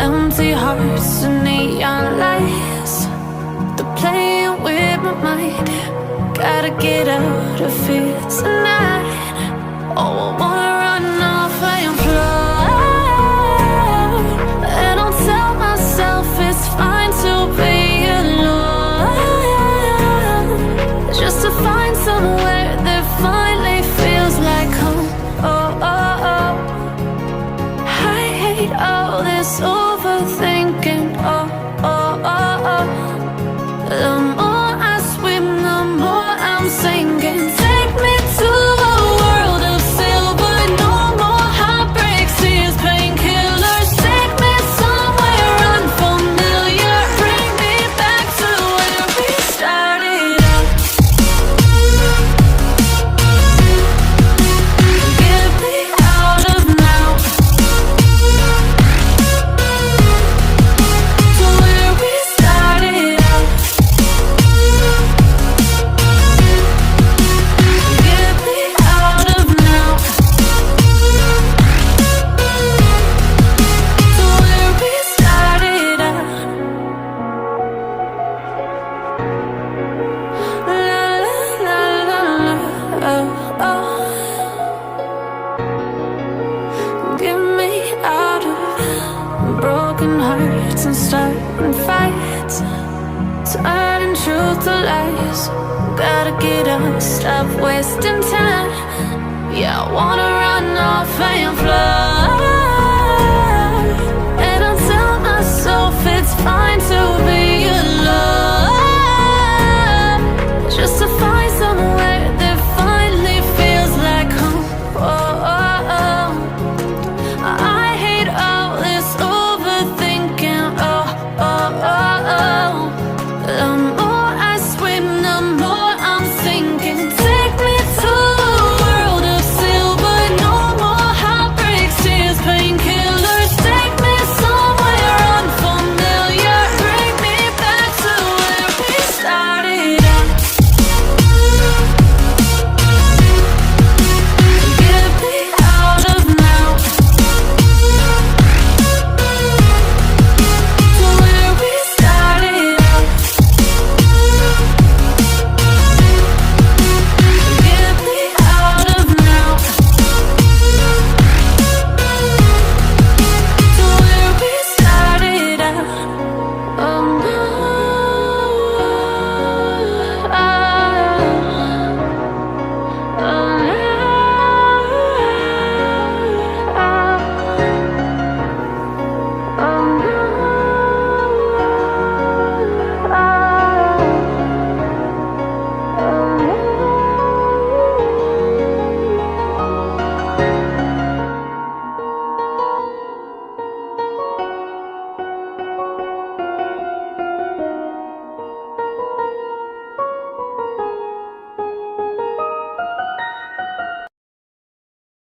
Empty hearts and neon lights, they're playing with my mind. Gotta get out of here tonight. Oh, I wanna run off and fly, and I'll tell myself it's fine to be alone, just to find somewhere that finally feels like home. Oh, oh, oh. I hate all this overthinking. Oh, oh, oh, oh. The more I swim, the more I'm sinking. Take me to a world of silver. No more heartbreaks, tears, painkillers. Take me somewhere unfamiliar. Bring me back to where we started out. Get me out of now, to where we started out. Get me out of now, to where we started out. La la la la la, oh, oh. Get me out of broken hearts and starting fights, turning truth to lies. Gotta get up, stop wasting time. Yeah, I wanna run off and fly.